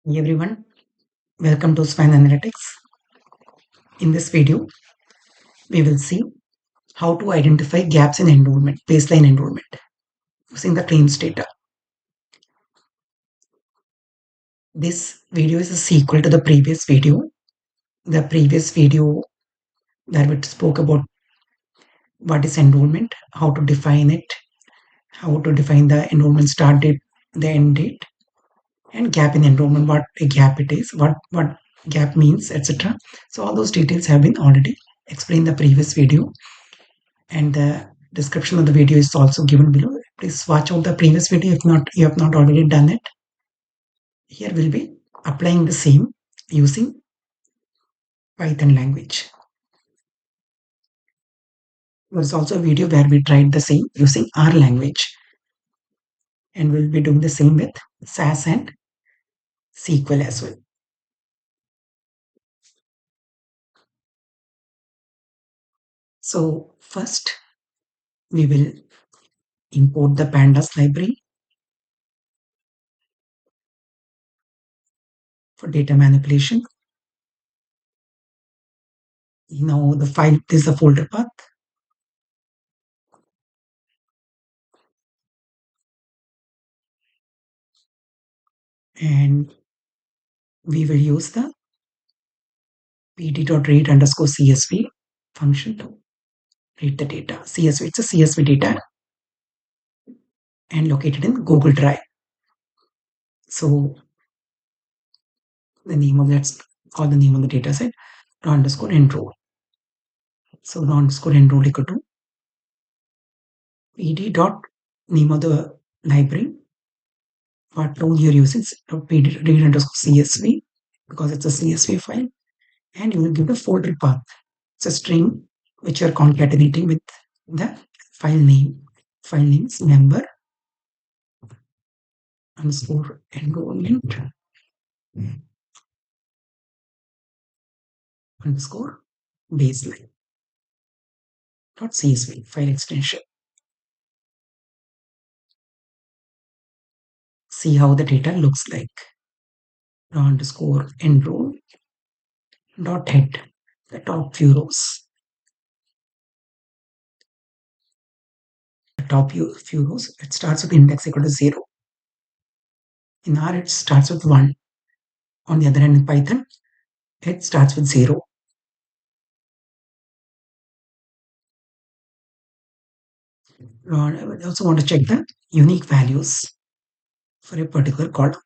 Hey everyone, welcome to Span Analytics. In this video, we will see how to identify gaps in enrollment, baseline enrollment, using the claims data. This video is a sequel to the previous video. The previous video that we spoke about what is enrollment, how to define it, how to define the enrollment start date, the end date, and gap in enrollment, what a gap it is, what gap means, etc. So all those details have been already explained in the previous video. And the description of the video is also given below. Please watch out the previous video if not you have not already done it. Here we'll be applying the same using Python language. There's also a video where we tried the same using R language, and we'll be doing the same with SAS and SQL as well. So first we will import the Pandas library for data manipulation. Now the file, this is the folder path. And we will use the pd.read_csv function to read the data. CSV, it's a CSV data and located in Google Drive. So the name of that's called the name of the data set, raw_enroll. So raw_enroll equal to pd.name of the library. What tool you're using is pd_read_csv because it's a CSV file, and you will give the folder path. It's a string which you're concatenating with the file name. File name is member_enrollment underscore baseline .csv file extension. See how the data looks like. raw_enroll dot head, the top few rows. The top few rows, it starts with index equal to 0. In R, it starts with 1. On the other hand, in Python, it starts with 0. I would also want to check the unique values for a particular column.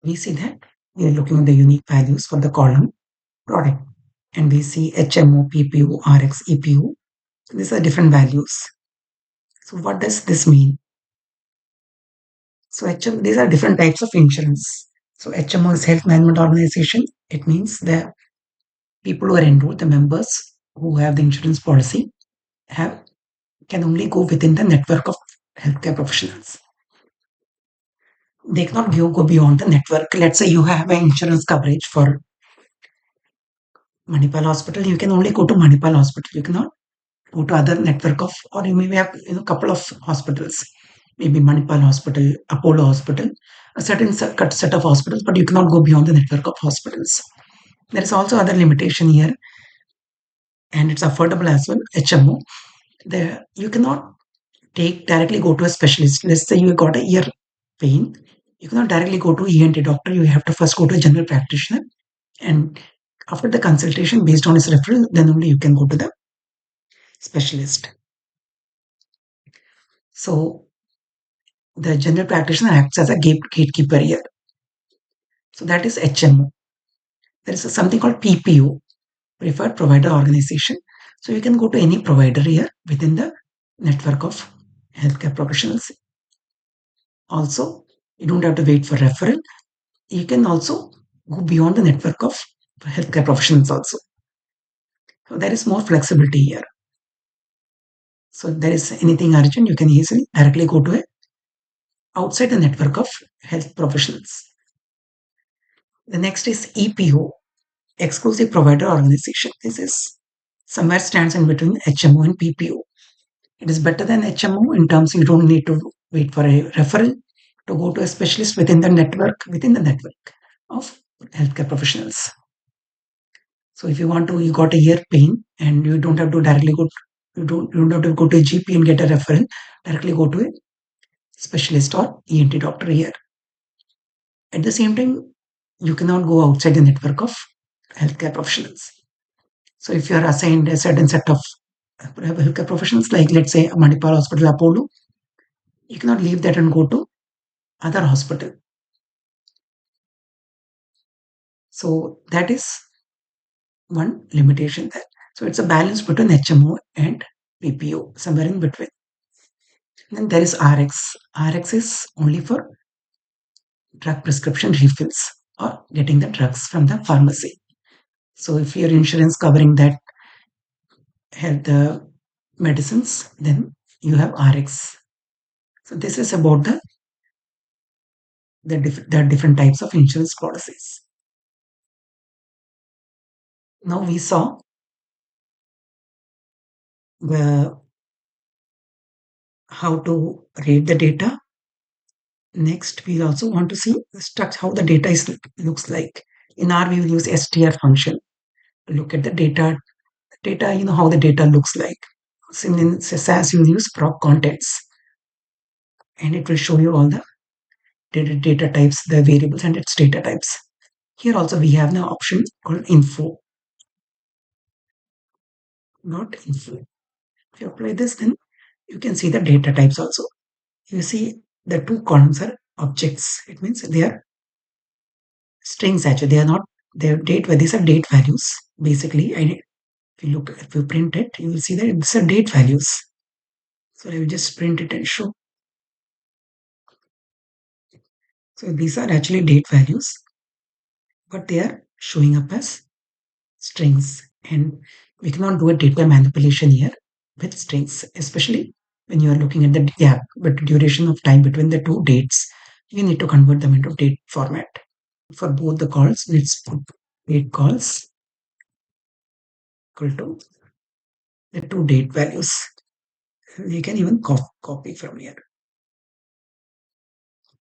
We see that we are looking at the unique values for the column product, and we see HMO, PPO, RX, EPO. So these are different values. So what does this mean? So these are different types of insurance. So HMO is Health Management Organization. It means the people who are enrolled, the members who have the insurance policy, can only go within the network of healthcare professionals. They cannot go beyond the network. Let's say you have an insurance coverage for Manipal Hospital. You can only go to Manipal Hospital. You cannot go to other network of, or you maybe have couple of hospitals, maybe Manipal Hospital, Apollo Hospital, a certain set of hospitals, but you cannot go beyond the network of hospitals. There is also other limitation here, and it's affordable as well. HMO, you cannot directly go to a specialist. Let's say you got a ear pain, you cannot directly go to ENT doctor. You have to first go to a general practitioner, and after the consultation based on his referral, then only you can go to the specialist. So the general practitioner acts as a gatekeeper here. So that is HMO. There is something called PPO, Preferred Provider Organization. So you can go to any provider here within the network of healthcare professionals. Also, you don't have to wait for referral. You can also go beyond the network of healthcare professionals also. So there is more flexibility here. So if there is anything urgent, you can easily directly go to it outside the network of health professionals. The next is EPO, Exclusive Provider Organization. This is somewhere stands in between HMO and PPO. It is better than HMO in terms you don't need to wait for a referral to go to a specialist within the network of healthcare professionals. So if you want to, you got a ear pain and you don't have to directly go, you don't have to go to a GP and get a referral. Directly go to a specialist or ENT doctor here. At the same time, you cannot go outside the network of healthcare professionals. So if you are assigned a certain set of healthcare professionals, like let's say Manipal Hospital Apollo, you cannot leave that and go to other hospital. So that is one limitation there. So it's a balance between HMO and PPO, somewhere in between. Then there is RX. RX is only for drug prescription refills or getting the drugs from the pharmacy. So if your insurance covering that health medicines, then you have RX. So this is about the different types of insurance policies. Now we saw how to read the data. Next, we also want to see the structure, how the data looks like. In R, we will use str function to look at the data. Data, how the data looks like. Similarly, in SAS, you will use proc contents, and it will show you all the data types, the variables, and its data types. Here also we have an option called info, not info. If you apply this, then you can see the data types also. You see the two columns are objects. It means they are strings actually. They are not, their date, these are date values. Basically, if you print it, you will see that these are date values. So I will just print it and show. So these are actually date values, but they are showing up as strings. And we cannot do a data manipulation here with strings, especially when you are looking at the gap, but duration of time between the two dates. You need to convert them into date format. For both the calls, let's put date calls equal to the two date values. You can even copy from here.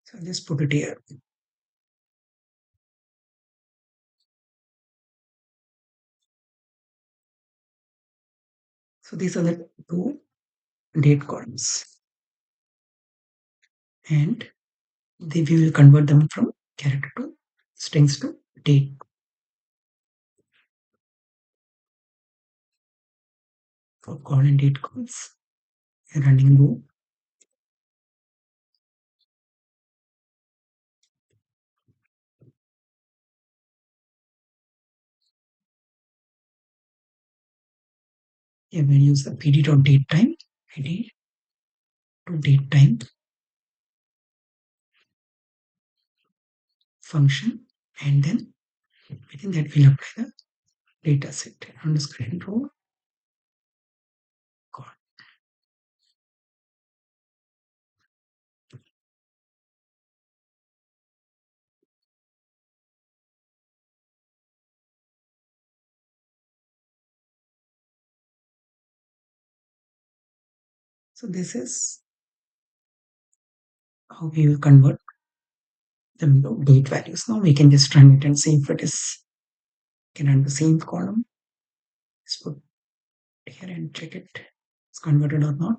So just put it here. So these are the two date columns, and we will convert them from character to strings to date. For call and date calls, running loop. Here we'll use the pd.datetime, pd.datetime function, and then within that we'll apply the dataset underscore enroll call. So this is how we will convert the date values. Now we can just run it and see if it is, can run the same column. Let's put here and check it's converted or not.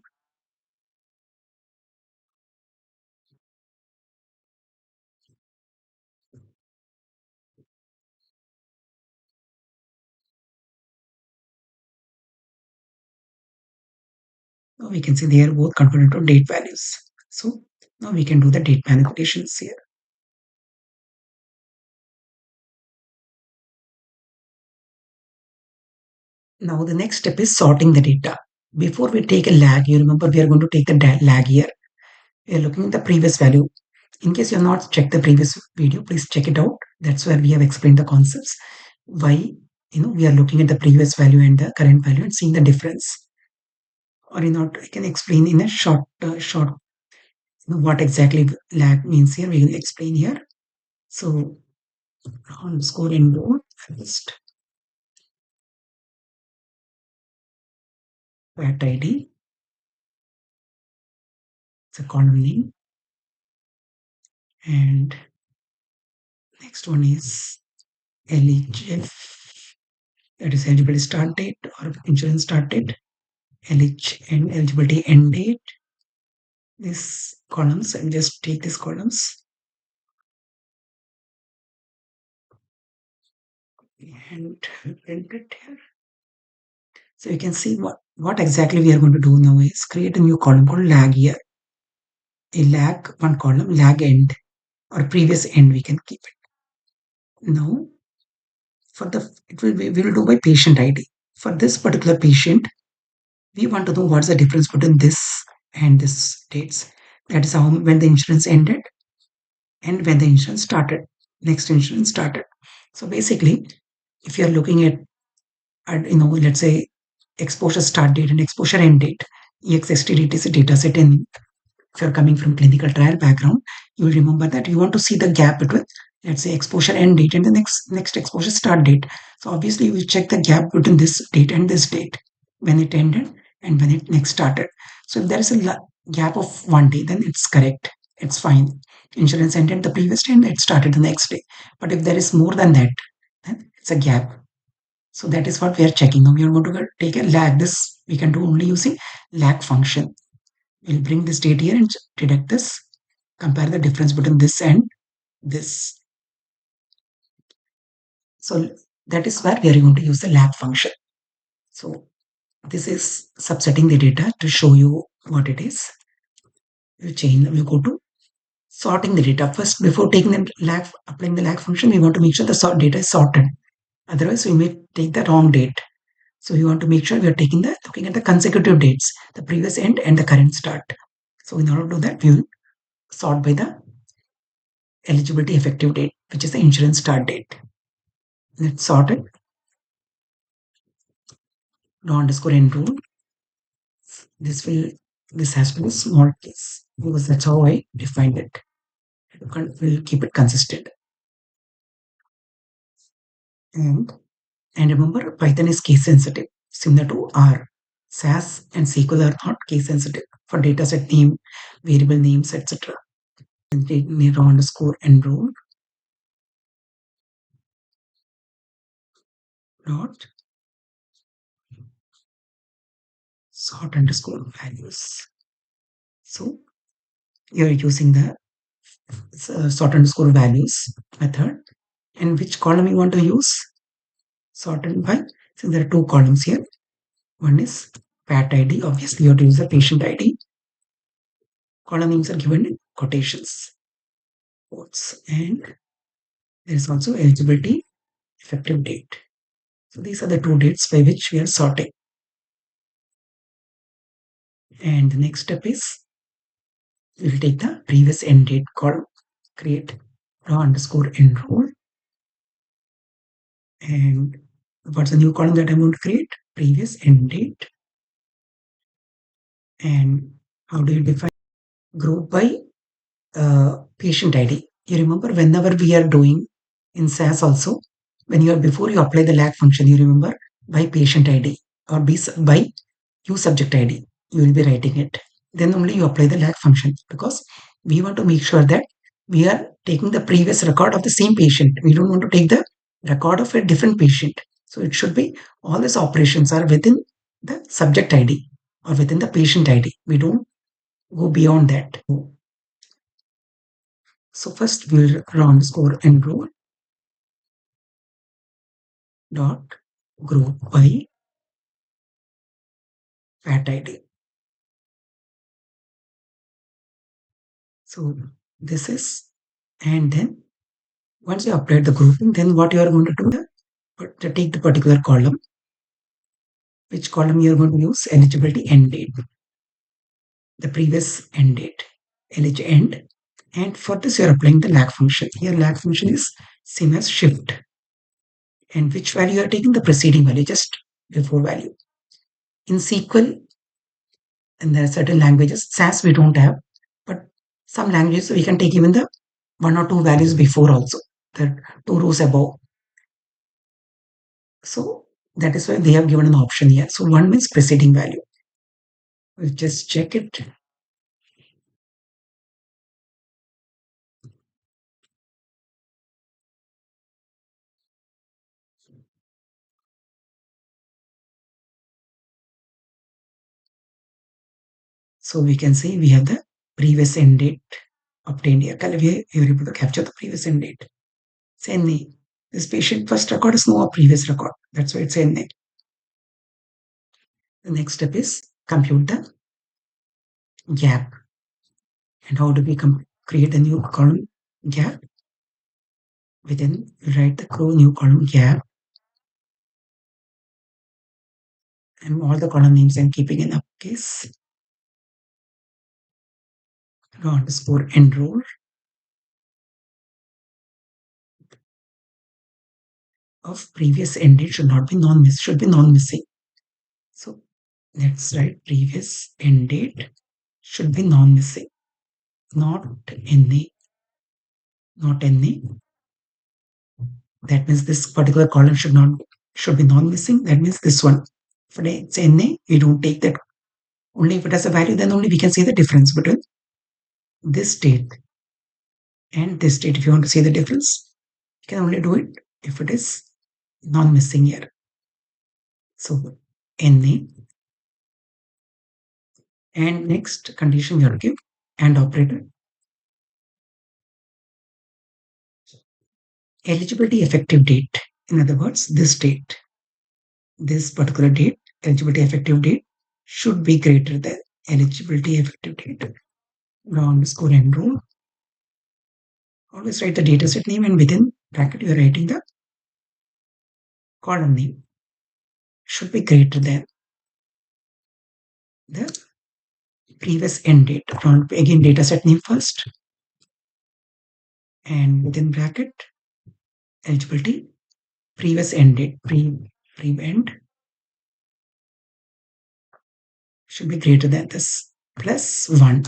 Now we can see they are both converted to date values. So now we can do the date manipulations here. Now the next step is sorting the data. Before we take a lag, you remember we are going to take the lag here. We are looking at the previous value. In case you have not checked the previous video, please check it out. That's where we have explained the concepts. Why we are looking at the previous value and the current value and seeing the difference. Or I can explain in a short what exactly lag means here. We will explain here. So underscore enroll first pat ID. It's a column name. And next one is LHF, that is eligibility start date or insurance start date. LH and eligibility end date. These columns, and just take these columns and print it here. So you can see what exactly we are going to do now is create a new column called lag year. A lag, one column, lag end or previous end, we can keep it. Now, for the, we will do by patient ID. For this particular patient, we want to know what's the difference between this and this dates. That is how when the insurance ended and when the insurance started, next insurance started. So basically, if you are looking at, let's say exposure start date and exposure end date, EXSTD is a data set, and if you're coming from clinical trial background, you will remember that you want to see the gap between, let's say, exposure end date and the next exposure start date. So obviously, you will check the gap between this date and this date, when it ended and when it next started. So if there is a gap of 1 day, then it's correct. It's fine. Insurance ended the previous day and it started the next day. But if there is more than that, then it's a gap. So that is what we are checking. Now we are going to take a lag. This we can do only using lag function. We'll bring this date here and deduct this, compare the difference between this and this. So that is where we are going to use the lag function. So this is subsetting the data to show you what it is. We'll go to sorting the data. First, before taking the lag, applying the lag function, we want to make sure the data is sorted. Otherwise, we may take the wrong date. So we want to make sure we are looking at the consecutive dates, the previous end and the current start. So in order to do that, we will sort by the eligibility effective date, which is the insurance start date. Let's sort it. Raw underscore enroll. This has to be small case because that's how I defined it. We'll keep it consistent. And remember, Python is case sensitive, similar to R. SAS and SQL are not case sensitive for dataset name, variable names, etc. And raw underscore enroll dot sort underscore values. So you're using the sort underscore values method. And which column you want to use? Sorted by. So there are two columns here. One is PAT ID. Obviously, you have to use the patient ID. Column names are given in quotations. Quotes. And there is also eligibility effective date. So these are the two dates by which we are sorting. And the next step is we will take the previous end date column, create raw underscore enroll. And what's the new column that I'm going to create? Previous end date. And how do you define group by patient ID? You remember whenever we are doing in SAS also, when you are before you apply the lag function, you remember by patient ID or by use subject ID, you will be writing it. Then only you apply the lag function because we want to make sure that we are taking the previous record of the same patient. We don't want to take the record of a different patient. So it should be all these operations are within the subject ID or within the patient ID. We don't go beyond that. So first we'll run score enroll dot group by pat ID. So this is, and then once you update the grouping, then what you are going to do, to take the particular column, which column you are going to use, eligibility end date, the previous end date, elig end. And for this, you are applying the lag function. Here, lag function is same as shift. And which value you are taking? The preceding value, just before value. In SQL, and there are certain languages, SAS we don't have, but some languages we can take even the one or two values before also, the two rows above. So that is why they have given an option here. So one means preceding value. We'll just check it. So we can see we have the previous end date obtained here. We are able to capture the previous end date. It's NA. This patient first record is no previous record. That's why it's NA. The next step is compute the gap. And how do we create a new column gap? We then write the new column gap. And all the column names I'm keeping in uppercase. Underscore enroll of previous end date should be non-missing. So let's write previous end date should be non-missing, not NA, not NA. That means this particular column should be non-missing. That means this one. If it's NA, we don't take that. Only if it has a value, then only we can see the difference between this date and this date. If you want to see the difference, you can only do it if it is non-missing here. So NA. And next condition we have to give AND operator. Eligibility effective date. In other words, this date, this particular date, eligibility effective date should be greater than eligibility effective date. Now underscore enroll. Always write the dataset name and within bracket you are writing the column name. Should be greater than the previous end date. Again, dataset name first. And within bracket, eligibility, previous end date, pre-end should be greater than this, plus 1.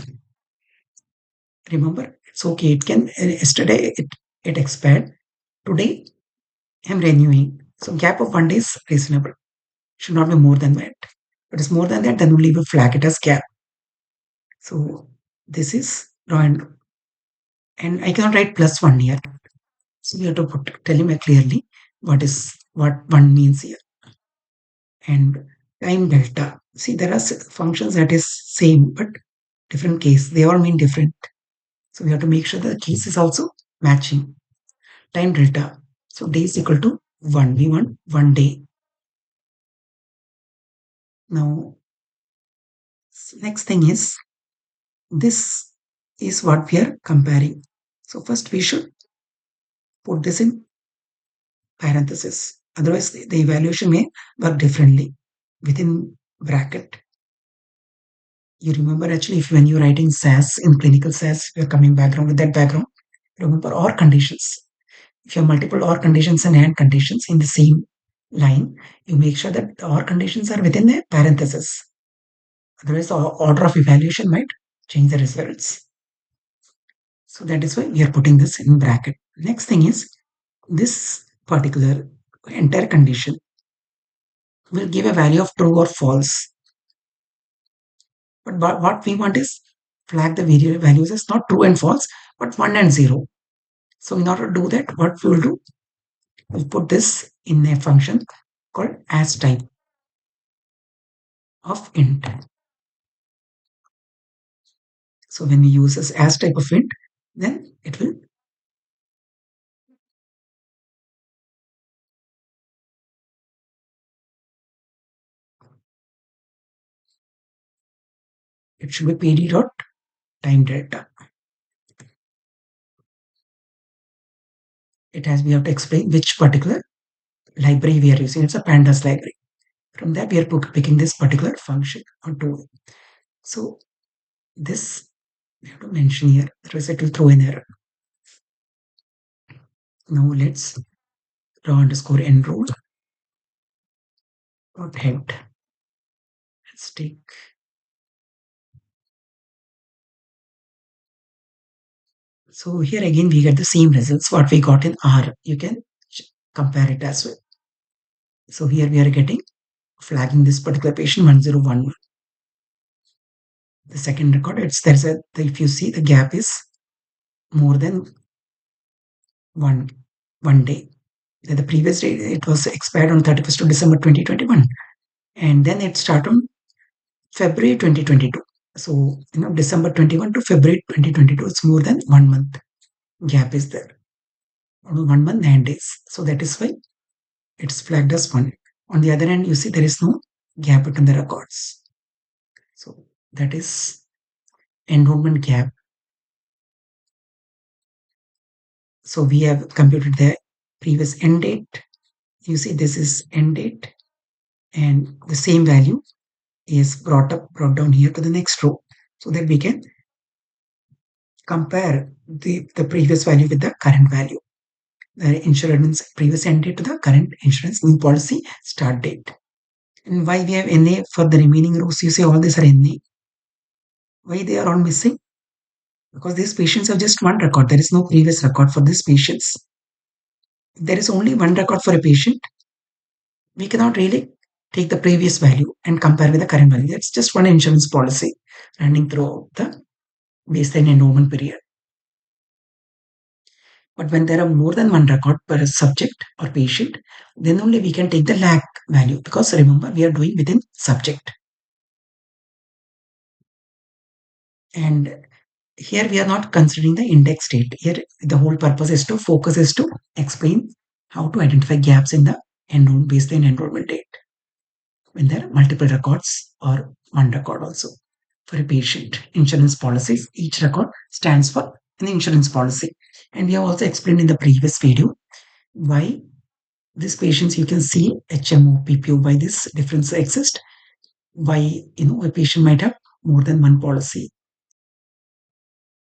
Remember, it's okay. It can, yesterday it expired. Today, I'm renewing. So gap of 1 day is reasonable. Should not be more than that. If it is more than that, then only we flag it as gap. So this is raw and I cannot write plus 1 here. So we have to tell him clearly what 1 means here. And time delta. See, there are functions that is same, but different case. They all mean different. So we have to make sure the case is also matching. Time delta. So day is equal to 1. We want 1 day. Now, next thing is, this is what we are comparing. So first we should put this in parenthesis. Otherwise, the evaluation may work differently within bracket. You remember actually if when you're writing SAS in clinical SAS, you're coming background with that background. Remember OR conditions. If you have multiple OR conditions and AND conditions in the same line, you make sure that the OR conditions are within a parenthesis. Otherwise, the order of evaluation might change the results. So that is why we are putting this in bracket. Next thing is, this particular entire condition will give a value of true or false. But what we want is flag the values as not true and false, but 1 and 0. So in order to do that, what we will do, we'll put this in a function called as type of int. So when we use this as type of int, then it should be pd dot time delta. We have to explain which particular library we are using. It's a pandas library. From that, we are picking this particular function or tool. So this we have to mention here, otherwise it will throw an error. Now let's raw underscore enroll dot head. Let's take so here again we get the same results what we got in R. You can compare it as well. So here we are getting flagging this particular patient 1011. The second record, if you see the gap is more than one day. The previous day it was expired on 31st of December 2021, and then it started on February 2022. So, December 21 to February 2022, it's more than 1 month gap is there. 1 month, 9 days. So that is why it's flagged as one. On the other hand, you see there is no gap between the records. So that is enrollment gap. So we have computed the previous end date. You see this is end date, and the same value is brought down here to the next row, so that we can compare the previous value with the current value. The insurance previous end date to the current insurance new policy start date. And why we have NA for the remaining rows? You see all these are NA. Why they are all missing? Because these patients have just one record. There is no previous record for these patients. If there is only one record for a patient, we cannot really take the previous value and compare with the current value. That's just one insurance policy running throughout the baseline enrollment period. But when there are more than one record per subject or patient, then only we can take the lag value, because remember we are doing within subject. And here we are not considering the index date. Here the whole purpose is to focus is to explain how to identify gaps in the baseline enrollment date when there are multiple records or one record also. For a patient insurance policies, each record stands for an insurance policy. And we have also explained in the previous video why these patients, you can see HMO, PPO, why this difference exists, why a patient might have more than one policy.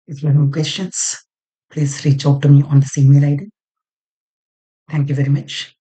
If you have any questions, please reach out to me on this email ID. Thank you very much.